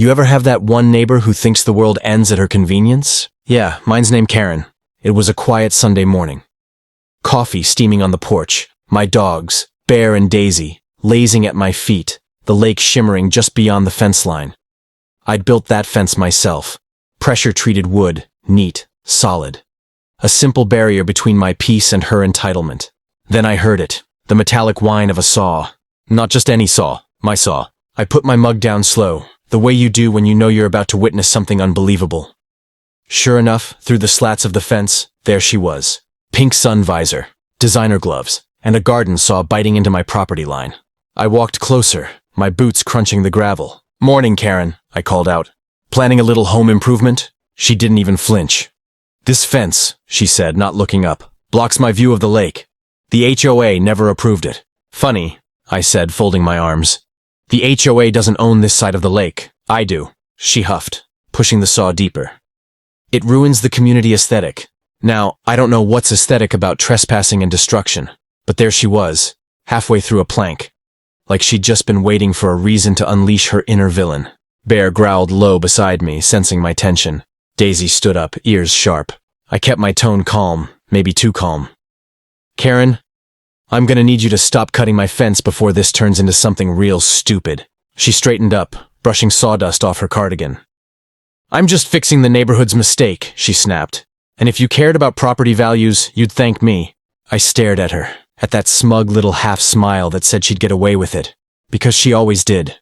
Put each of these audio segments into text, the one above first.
You ever have that one neighbor who thinks the world ends at her convenience? Yeah, mine's named Karen. It was a quiet Sunday morning. Coffee steaming on the porch, my dogs, Bear and Daisy, lazing at my feet, the lake shimmering just beyond the fence line. I'd built that fence myself. Pressure-treated wood, neat, solid. A simple barrier between my peace and her entitlement. Then I heard it, the metallic whine of a saw. Not just any saw, my saw. I put my mug down slow, the way you do when you know you're about to witness something unbelievable. Sure enough, through the slats of the fence, there she was. Pink sun visor, designer gloves, and a garden saw biting into my property line. I walked closer, my boots crunching the gravel. "Morning, Karen," I called out. "Planning a little home improvement?" She didn't even flinch. "This fence," she said, not looking up, "blocks my view of the lake. The HOA never approved it." "Funny," I said, folding my arms. "The HOA doesn't own this side of the lake. I do," she huffed, pushing the saw deeper. "It ruins the community aesthetic. Now, I don't know what's aesthetic about trespassing and destruction, but there she was, halfway through a plank, like she'd just been waiting for a reason to unleash her inner villain." Bear growled low beside me, sensing my tension. Daisy stood up, ears sharp. I kept my tone calm, maybe too calm. "Karen, I'm gonna need you to stop cutting my fence before this turns into something real stupid." She straightened up, brushing sawdust off her cardigan. "I'm just fixing the neighborhood's mistake," she snapped. "And if you cared about property values, you'd thank me." I stared at her, at that smug little half-smile that said she'd get away with it, because she always did.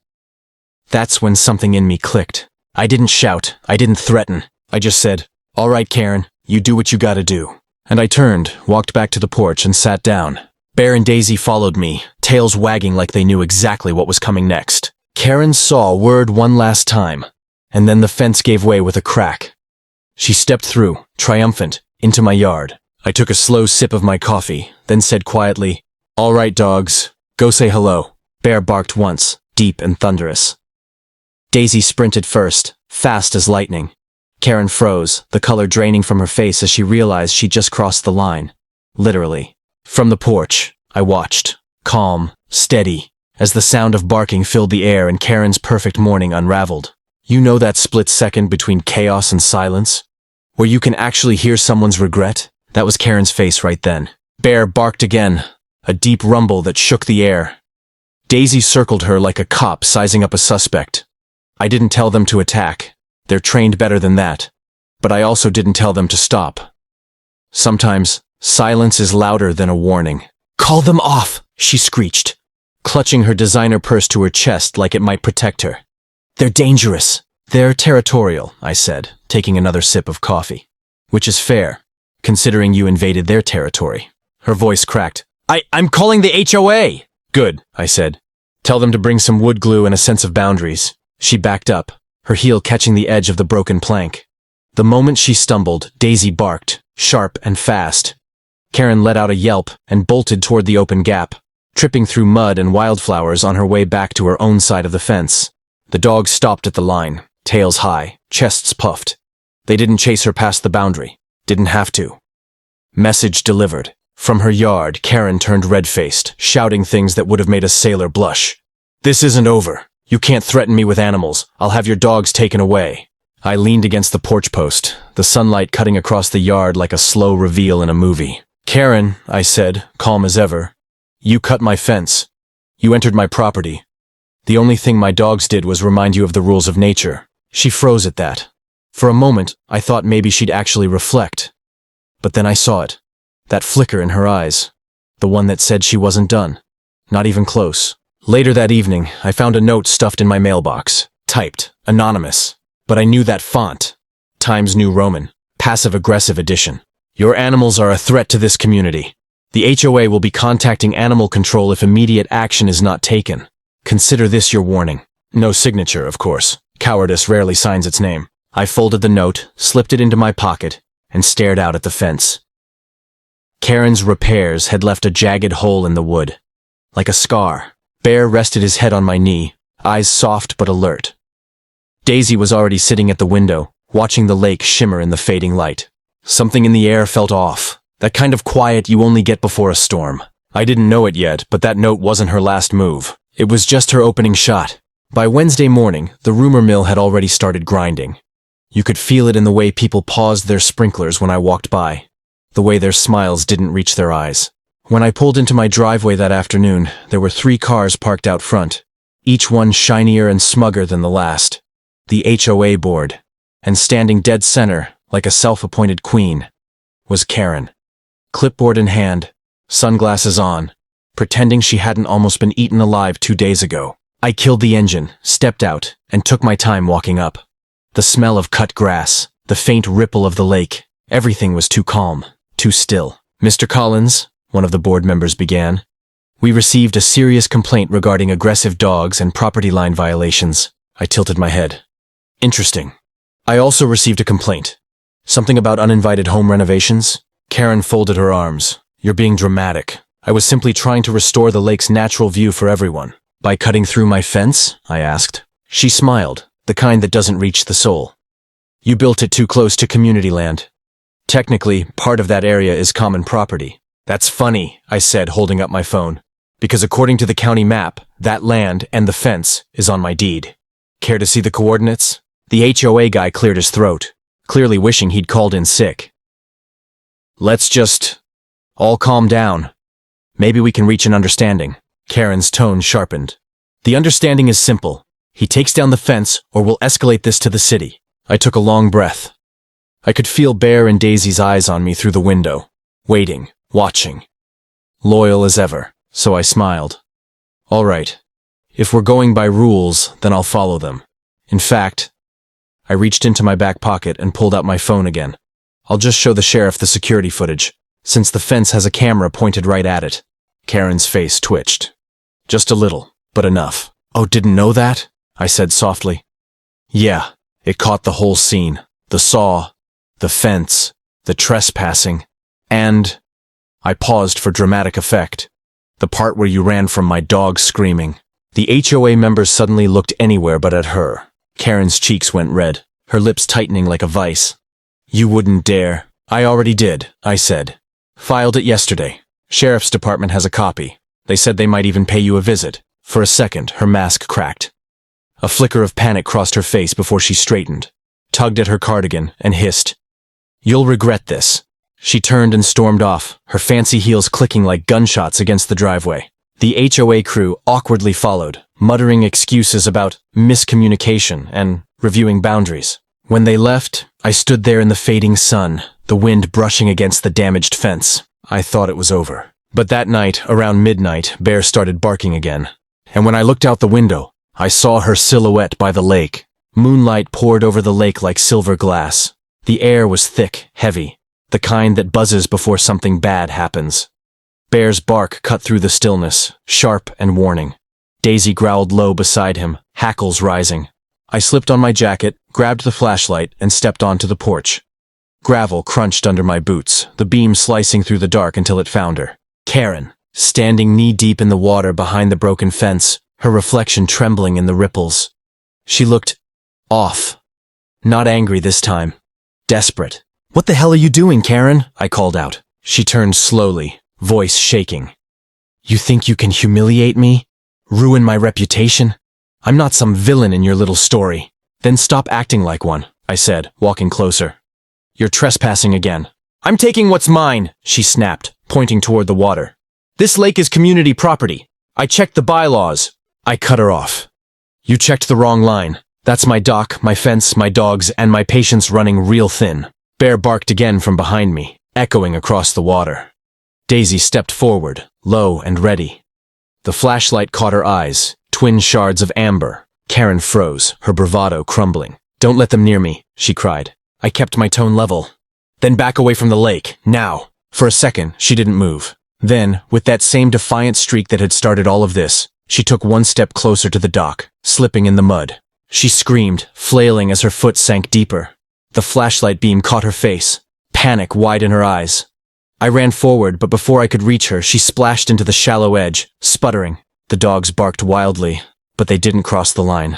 That's when something in me clicked. I didn't shout, I didn't threaten. I just said, "All right, Karen, you do what you gotta do." And I turned, walked back to the porch, and sat down. Bear and Daisy followed me, tails wagging like they knew exactly what was coming next. Karen saw word one last time, and then the fence gave way with a crack. She stepped through, triumphant, into my yard. I took a slow sip of my coffee, then said quietly, "All right, dogs, go say hello." Bear barked once, deep and thunderous. Daisy sprinted first, fast as lightning. Karen froze, the color draining from her face as she realized she'd just crossed the line. Literally. From the porch, I watched, calm, steady, as the sound of barking filled the air and Karen's perfect morning unraveled. You know that split second between chaos and silence? Where you can actually hear someone's regret? That was Karen's face right then. Bear barked again, a deep rumble that shook the air. Daisy circled her like a cop sizing up a suspect. I didn't tell them to attack. They're trained better than that. But I also didn't tell them to stop. Sometimes, silence is louder than a warning. "Call them off," she screeched, clutching her designer purse to her chest like it might protect her. "They're dangerous." "They're territorial," I said, taking another sip of coffee. "Which is fair, considering you invaded their territory." Her voice cracked. I'm calling the HOA!" "Good," I said. "Tell them to bring some wood glue and a sense of boundaries." She backed up, her heel catching the edge of the broken plank. The moment she stumbled, Daisy barked, sharp and fast. Karen let out a yelp and bolted toward the open gap, tripping through mud and wildflowers on her way back to her own side of the fence. The dogs stopped at the line, tails high, chests puffed. They didn't chase her past the boundary. Didn't have to. Message delivered. From her yard, Karen turned red-faced, shouting things that would have made a sailor blush. "This isn't over. You can't threaten me with animals. I'll have your dogs taken away." I leaned against the porch post, the sunlight cutting across the yard like a slow reveal in a movie. "Karen," I said, calm as ever, "you cut my fence. You entered my property. The only thing my dogs did was remind you of the rules of nature." She froze at that. For a moment, I thought maybe she'd actually reflect. But then I saw it. That flicker in her eyes. The one that said she wasn't done. Not even close. Later that evening, I found a note stuffed in my mailbox. Typed. Anonymous. But I knew that font. Times New Roman. Passive-aggressive edition. "Your animals are a threat to this community. The HOA will be contacting animal control if immediate action is not taken. Consider this your warning." No signature, of course. Cowardice rarely signs its name. I folded the note, slipped it into my pocket, and stared out at the fence. Karen's repairs had left a jagged hole in the wood. Like a scar. Bear rested his head on my knee, eyes soft but alert. Daisy was already sitting at the window, watching the lake shimmer in the fading light. Something in the air felt off. That kind of quiet you only get before a storm. I didn't know it yet, but that note wasn't her last move. It was just her opening shot. By Wednesday morning, the rumor mill had already started grinding. You could feel it in the way people paused their sprinklers when I walked by, the way their smiles didn't reach their eyes. When I pulled into my driveway that afternoon, there were 3 cars parked out front, each one shinier and smugger than the last. The HOA board, and standing dead center, like a self-appointed queen, was Karen. Clipboard in hand, sunglasses on, pretending she hadn't almost been eaten alive 2 days ago. I killed the engine, stepped out, and took my time walking up. The smell of cut grass, the faint ripple of the lake, everything was too calm, too still. "Mr. Collins," one of the board members began, "we received a serious complaint regarding aggressive dogs and property line violations." I tilted my head. "Interesting. I also received a complaint. Something about uninvited home renovations?" Karen folded her arms. "You're being dramatic. I was simply trying to restore the lake's natural view for everyone." "By cutting through my fence?" I asked. She smiled, the kind that doesn't reach the soul. "You built it too close to community land. Technically, part of that area is common property." "That's funny," I said, holding up my phone, "because according to the county map, that land and the fence is on my deed." "Care to see the coordinates?" The HOA guy cleared his throat, clearly wishing he'd called in sick. "Let's just all calm down. Maybe we can reach an understanding." Karen's tone sharpened. "The understanding is simple. He takes down the fence or we'll escalate this to the city." I took a long breath. I could feel Bear and Daisy's eyes on me through the window, waiting, watching. Loyal as ever, so I smiled. "All right. If we're going by rules, then I'll follow them. In fact," I reached into my back pocket and pulled out my phone again. "I'll just show the sheriff the security footage, since the fence has a camera pointed right at it." Karen's face twitched. "Just a little, but enough." "Oh, didn't know that?" I said softly. "Yeah, it caught the whole scene. The saw, the fence, the trespassing, and..." I paused for dramatic effect. "The part where you ran from my dog screaming." The HOA members suddenly looked anywhere but at her. Karen's cheeks went red, her lips tightening like a vice. "You wouldn't dare." "I already did," I said. "Filed it yesterday. Sheriff's department has a copy. They said they might even pay you a visit." For a second, her mask cracked. A flicker of panic crossed her face before she straightened, tugged at her cardigan, and hissed, "You'll regret this." She turned and stormed off, her fancy heels clicking like gunshots against the driveway. The HOA crew awkwardly followed, muttering excuses about miscommunication and reviewing boundaries. When they left, I stood there in the fading sun, the wind brushing against the damaged fence. I thought it was over. But that night, around midnight, Bear started barking again. And when I looked out the window, I saw her silhouette by the lake. Moonlight poured over the lake like silver glass. The air was thick, heavy, the kind that buzzes before something bad happens. Bear's bark cut through the stillness, sharp and warning. Daisy growled low beside him, hackles rising. I slipped on my jacket, grabbed the flashlight, and stepped onto the porch. Gravel crunched under my boots, the beam slicing through the dark until it found her. Karen, standing knee-deep in the water behind the broken fence, her reflection trembling in the ripples. She looked off. Not angry this time. Desperate. "What the hell are you doing, Karen?" I called out. She turned slowly, voice shaking. "You think you can humiliate me? Ruin my reputation? I'm not some villain in your little story." "Then stop acting like one," I said, walking closer. "You're trespassing again." "I'm taking what's mine," she snapped, pointing toward the water. "This lake is community property. I checked the bylaws." I cut her off. "You checked the wrong line. That's my dock, my fence, my dogs, and my patience running real thin." Bear barked again from behind me, echoing across the water. Daisy stepped forward, low and ready. The flashlight caught her eyes, twin shards of amber. Karen froze, her bravado crumbling. "Don't let them near me," she cried. I kept my tone level. "Then back away from the lake, now." For a second, she didn't move. Then, with that same defiant streak that had started all of this, she took one step closer to the dock, slipping in the mud. She screamed, flailing as her foot sank deeper. The flashlight beam caught her face, panic wide in her eyes. I ran forward, but before I could reach her, she splashed into the shallow edge, sputtering. The dogs barked wildly, but they didn't cross the line.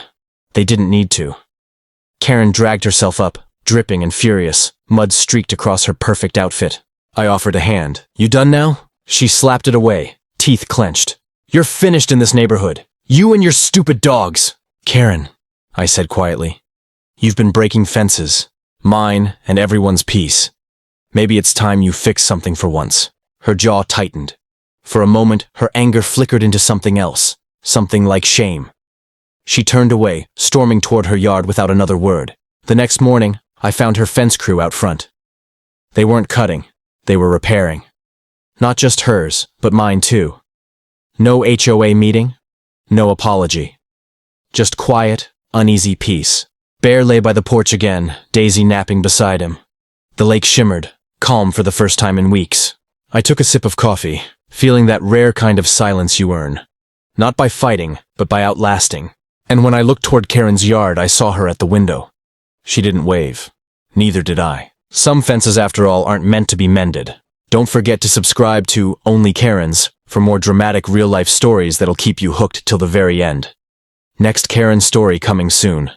They didn't need to. Karen dragged herself up, dripping and furious, mud streaked across her perfect outfit. I offered a hand. "You done now?" She slapped it away, teeth clenched. "You're finished in this neighborhood. You and your stupid dogs." Karen, I said quietly, you've been breaking fences, mine and everyone's peace. Maybe it's time you fix something for once. Her jaw tightened. For a moment, her anger flickered into something else, something like shame. She turned away, storming toward her yard without another word. The next morning, I found her fence crew out front. They weren't cutting, they were repairing. Not just hers, but mine too. No HOA meeting, no apology. Just quiet, uneasy peace. Bear lay by the porch again, Daisy napping beside him. The lake shimmered, calm for the first time in weeks. I took a sip of coffee, feeling that rare kind of silence you earn. Not by fighting, but by outlasting. And when I looked toward Karen's yard, I saw her at the window. She didn't wave. Neither did I. Some fences, after all, aren't meant to be mended. Don't forget to subscribe to Only Karen's for more dramatic real-life stories that'll keep you hooked till the very end. Next Karen story coming soon.